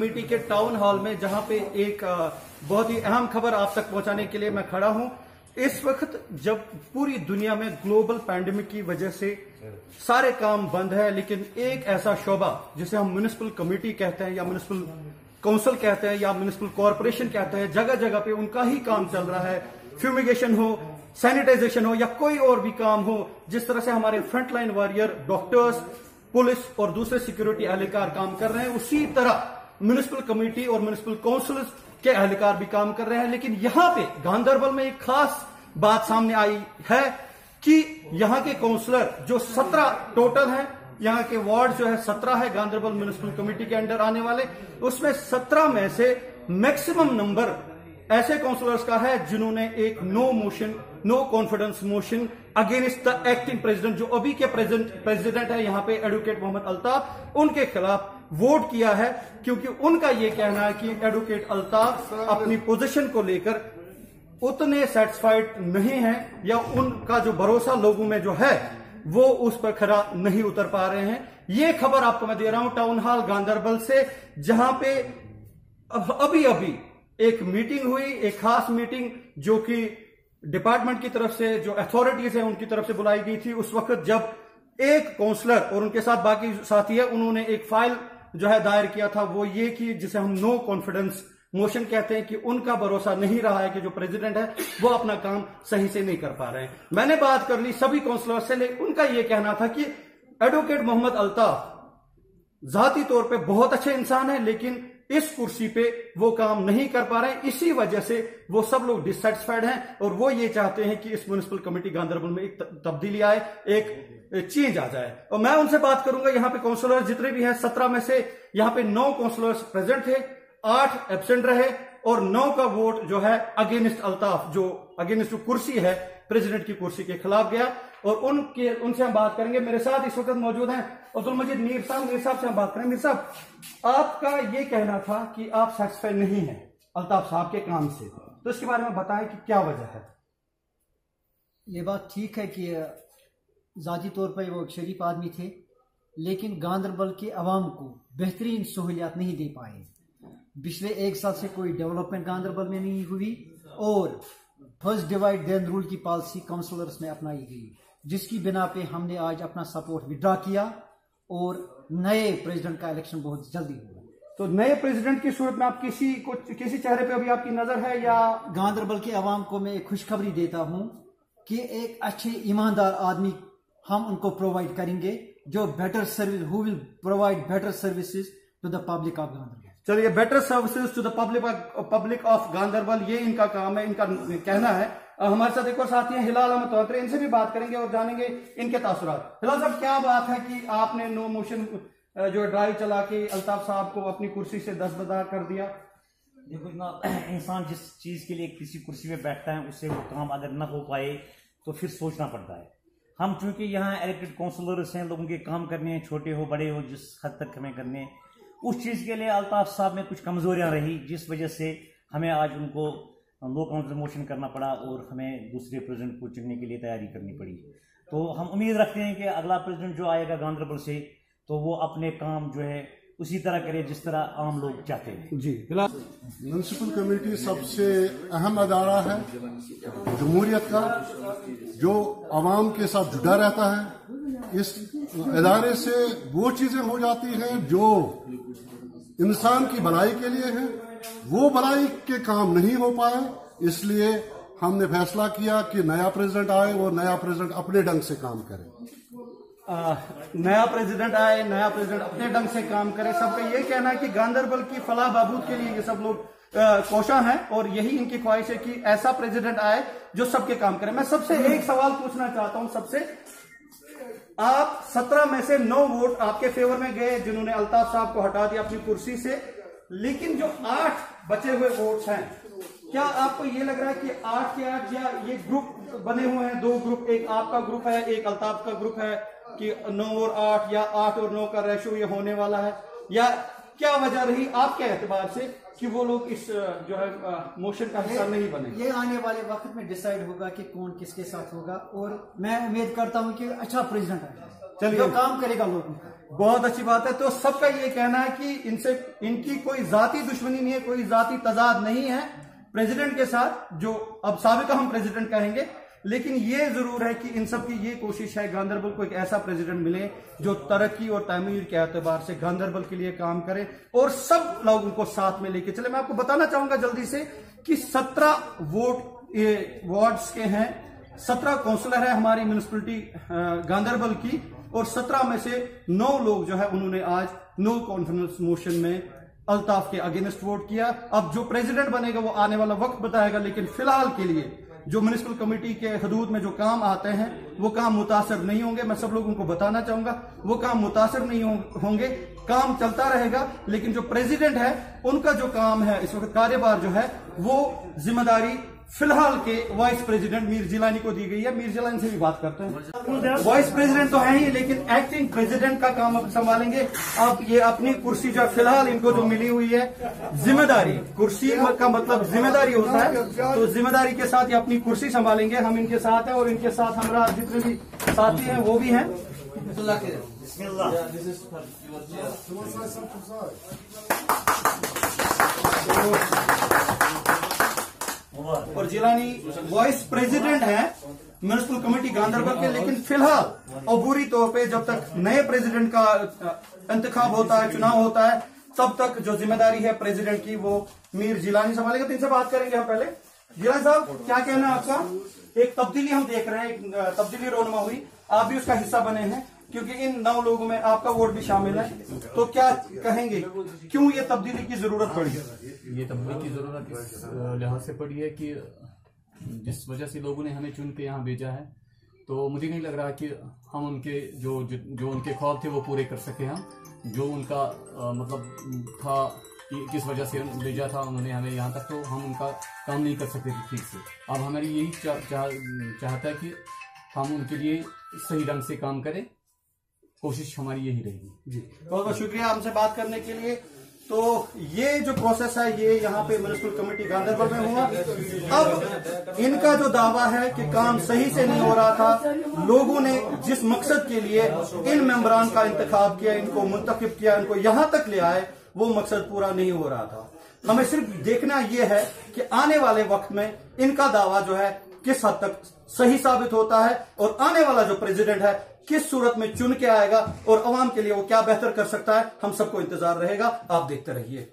Committee के town hall में, जहां पे एक बहुत ही अहम खबर आप तक पहुंचाने के लिए मैं खड़ा हूं। इस वक्त जब पूरी दुनिया में ग्लोबल पैंडेमिक की वजह से सारे काम बंद है, लेकिन एक ऐसा शोबा जिसे हम म्युनिसिपल कमेटी कहते हैं या म्युनिसिपल काउंसिल कहते हैं या म्युनिसिपल कॉरपोरेशन कहते हैं, जगह जगह पे उनका ही काम चल रहा है। फ्यूमिगेशन हो, सैनिटाइजेशन हो या कोई और भी काम हो, जिस तरह से हमारे फ्रंटलाइन वॉरियर डॉक्टर्स, पुलिस और दूसरे सिक्योरिटी एहलकार काम कर रहे हैं, उसी तरह म्युनिसिपल कमेटी और म्युनिसिपल काउंसिल के एहलकार भी काम कर रहे हैं। लेकिन यहां पे गांधरबल में एक खास बात सामने आई है कि यहां के काउंसलर जो 17 टोटल हैं, यहां के वार्ड जो है 17 है गांधरबल म्युनिसिपल कमेटी के अंडर आने वाले, उसमें 17 में से मैक्सिमम नंबर ऐसे काउंसलर्स का है जिन्होंने एक no confidence motion against the acting president, जो अभी के प्रेसिडेंट है यहां पे एडवोकेट मोहम्मद अल्ताफ, उनके खिलाफ वोट किया है। क्योंकि उनका यह कहना है कि एडवोकेट अल्ताफ अपनी पोजीशन को लेकर उतने सेटिस्फाइड नहीं है, या उनका जो भरोसा लोगों में जो है वो उस पर खरा नहीं उतर पा रहे हैं। ये खबर आपको मैं दे रहा हूं टाउन हॉल गांधरबल से, जहां पे अभी एक मीटिंग हुई, एक खास मीटिंग जो कि डिपार्टमेंट की तरफ से, जो अथॉरिटीज है उनकी तरफ से बुलाई गई थी। उस वक्त जब एक काउंसलर और उनके साथ बाकी साथी है, उन्होंने एक फाइल जो है दायर किया था, वो ये कि जिसे हम नो कॉन्फिडेंस मोशन कहते हैं, कि उनका भरोसा नहीं रहा है कि जो प्रेसिडेंट है वो अपना काम सही से नहीं कर पा रहे हैं। मैंने बात कर ली सभी काउंसलर से, लेकिन उनका यह कहना था कि एडवोकेट मोहम्मद अल्ताफ जाती तौर पे बहुत अच्छे इंसान है, लेकिन इस कुर्सी पे वो काम नहीं कर पा रहे हैं। इसी वजह से वो सब लोग डिससेटिस्फाइड हैं और वो ये चाहते हैं कि इस म्युनिसिपल कमेटी गांधरबल में एक तब्दीली आए, एक चेंज आ जाए। और मैं उनसे बात करूंगा। यहाँ पे काउंसलर जितने भी हैं 17 में से यहाँ पे 9 काउंसलर्स प्रेजेंट थे, 8 एब्सेंट रहे और 9 का वोट जो है अगेंस्ट अल्ताफ, जो अगेंस्ट कुर्सी है प्रेसिडेंट की कुर्सी के खिलाफ गया। और उनसे हम बात करेंगे। मेरे साथ इस वक्त मौजूद हैं अब्दुल मजीद मीर साहब से हम बात करेंगे। मीर साहब, आपका ये कहना था कि आप सेटिस्फाइड नहीं हैं अल्ताफ साहब के काम से, तो इसके बारे में बताएं कि क्या वजह है। ये बात ठीक है कि जाती तौर पर वो शरीफ आदमी थे, लेकिन गांधरबल के अवाम को बेहतरीन सहूलियात नहीं दे पाए। पिछले 1 साल से कोई डेवलपमेंट गांधरबल में नहीं हुई और फर्स्ट डिवाइड देन रूल की पॉलिसी काउंसलर्स में अपनाई गई, जिसकी बिना पे हमने आज अपना सपोर्ट विड्रॉ किया और नए प्रेसिडेंट का इलेक्शन बहुत जल्दी होगा। तो नए प्रेसिडेंट की सूरत में आप किसी चेहरे पे अभी आपकी नजर है, या गांधरबल के अवाम को मैं एक खुशखबरी देता हूं कि एक अच्छे ईमानदार आदमी हम उनको प्रोवाइड करेंगे, जो better service, who will provide better services to the public of Gandarbal. चलिए, better services to the public of Gandarbal, ये इनका काम है, इनका कहना है। हमारे साथ एक और साथी हैं हिलाल अहमद तोतरे, इनसे भी बात करेंगे और जानेंगे इनके तासुरात। हिलाल साहब, क्या बात है कि आपने नो मोशन जो ड्राइव चला के अल्ताफ साहब को अपनी कुर्सी से दस्तबरदार कर दिया? देखो जनाब, इंसान जिस चीज के लिए किसी कुर्सी पे बैठता है उससे वो काम अगर न हो पाए तो फिर सोचना पड़ता है। हम चूंकि यहाँ इलेक्टेड काउंसलर्स हैं, लोगों के काम करने हैं, छोटे हो बड़े हो, जिस हद तक हमें करने, उस चीज के लिए अल्ताफ साहब में कुछ कमजोरियां रही, जिस वजह से हमें आज उनको नो काउंसिल मोशन करना पड़ा और हमें दूसरे प्रेसिडेंट को चुनने के लिए तैयारी करनी पड़ी। तो हम उम्मीद रखते हैं कि अगला प्रेसिडेंट जो आएगा गांधरबल से, तो वो अपने काम जो है उसी तरह करे जिस तरह आम लोग चाहते हैं। जी, म्युनिसिपल कमेटी सबसे अहम अदारा है जमहूरियत का, जो आवाम के साथ जुड़ा रहता है। इस इदारे से वो चीजें हो जाती हैं जो इंसान की भलाई के लिए है, वो भलाई के काम नहीं हो पाए, इसलिए हमने फैसला किया कि नया प्रेसिडेंट आए और नया प्रेसिडेंट अपने ढंग से काम करे। नया प्रेसिडेंट आए, नया प्रेसिडेंट अपने ढंग से काम करे। सबका ये कहना है कि गांधरबल की फलाह बहबूद के लिए ये सब लोग कोशा हैं और यही इनकी ख्वाहिश है कि ऐसा प्रेसिडेंट आए जो सबके काम करे। मैं सबसे एक सवाल पूछना चाहता हूं सबसे, आप 17 में से 9 वोट आपके फेवर में गए जिन्होंने अल्ताफ साहब को हटा दिया अपनी कुर्सी से, लेकिन जो 8 बचे हुए वोट्स हैं, क्या आपको ये लग रहा है कि 8 के 8 या ये ग्रुप बने हुए हैं, 2 ग्रुप, एक आपका ग्रुप है, एक अल्ताफ का ग्रुप है, कि 9 और 8 या 8 और 9 का रेशो ये होने वाला है, या क्या वजह रही आपके एतबार से कि वो लोग इस जो है मोशन का हिस्सा नहीं बने? ये आने वाले वक्त में डिसाइड होगा कि कौन किसके साथ होगा और मैं उम्मीद करता हूं कि अच्छा प्रेसिडेंट आएगा। जो काम करेगा लोगों का। बहुत अच्छी बात है। तो सबका ये कहना है कि इनसे इनकी कोई जाती दुश्मनी नहीं है, कोई जाती तजाद नहीं है प्रेसिडेंट के साथ, जो अब साबिका हम प्रेसिडेंट कहेंगे। लेकिन ये जरूर है कि इन सब की ये कोशिश है गांधरबल को एक ऐसा प्रेसिडेंट मिले जो तरक्की और तामीर के एतबार से गांधरबल के लिए काम करे और सब लोगों को साथ में लेके चले। मैं आपको बताना चाहूंगा जल्दी से कि 17 वार्ड्स के हैं, 17 काउंसलर है हमारी म्यूनिसिपैलिटी गांधरबल की, और 17 में से 9 लोग जो है उन्होंने आज नो कॉन्फिडेंस मोशन में अल्ताफ के अगेंस्ट वोट किया। अब जो प्रेसिडेंट बनेगा वो आने वाला वक्त बताएगा, लेकिन फिलहाल के लिए जो म्युनिसिपल कमेटी के हदूद में जो काम आते हैं वो काम मुतासर नहीं होंगे। मैं सब लोगों को बताना चाहूंगा वो काम मुतासर नहीं होंगे, काम चलता रहेगा। लेकिन जो प्रेसिडेंट है उनका जो काम है इस वक्त कार्यभार जो है वो जिम्मेदारी फिलहाल के वाइस प्रेसिडेंट मीर जिलानी को दी गई है। मीर जिलानी से भी बात करते हैं। वाइस प्रेसिडेंट तो है ही, लेकिन एक्टिंग प्रेसिडेंट का काम अब संभालेंगे। अब ये अपनी कुर्सी जो फिलहाल इनको जो मिली हुई है जिम्मेदारी, कुर्सी का मतलब जिम्मेदारी होता है, तो जिम्मेदारी के साथ ये अपनी कुर्सी संभालेंगे। हम इनके साथ हैं और इनके साथ हमारा जितने भी साथी हैं वो भी हैं। और जिलानी वाइस प्रेसिडेंट है म्युनिसिपल कमेटी गांधरबल के, लेकिन फिलहाल अबूरी तौर पे जब तक नए प्रेसिडेंट का इंतखाब होता है, चुनाव होता है, तब तक जो जिम्मेदारी है प्रेसिडेंट की वो मीर जिलानी संभालेगा। तो इनसे बात करेंगे हम पहले। जिलानी साहब, क्या कहना है आपका? एक तब्दीली हम देख रहे हैं, एक तब्दीली रोनमा हुई, आप भी उसका हिस्सा बने हैं क्योंकि इन 9 लोगों में आपका वोट भी शामिल है, तो क्या कहेंगे क्यों ये तब्दीली की जरूरत पड़ी? ये तब्दीली की जरूरत इस लिहाज से पड़ी है कि जिस वजह से लोगों ने हमें चुन के यहाँ भेजा है, तो मुझे नहीं लग रहा कि हम उनके जो उनके ख्वाब थे वो पूरे कर सके। हम जो उनका मतलब था कि किस वजह से भेजा था उन्होंने हमें यहाँ तक, तो हम उनका काम नहीं कर सकते थे ठीक से। अब हमारी यही चाहता है कि हम उनके लिए सही ढंग से काम करें, कोशिश हमारी यही रहेगी। जी, बहुत बहुत शुक्रिया हमसे बात करने के लिए। तो ये जो प्रोसेस है ये यहाँ पे म्युनिसिपल कमेटी गांधरबल में हुआ। अब इनका जो दावा है कि काम सही से नहीं हो रहा था, लोगों ने जिस मकसद के लिए इन मेंबरान का इंतखाब किया, इनको मुंतखब किया, इनको यहाँ तक ले आए, वो मकसद पूरा नहीं हो रहा था। हमें सिर्फ देखना यह है कि आने वाले वक्त में इनका दावा जो है किस हद तक सही साबित होता है और आने वाला जो प्रेसिडेंट है किस सूरत में चुन के आएगा और अवाम के लिए वो क्या बेहतर कर सकता है। हम सबको इंतजार रहेगा, आप देखते रहिए।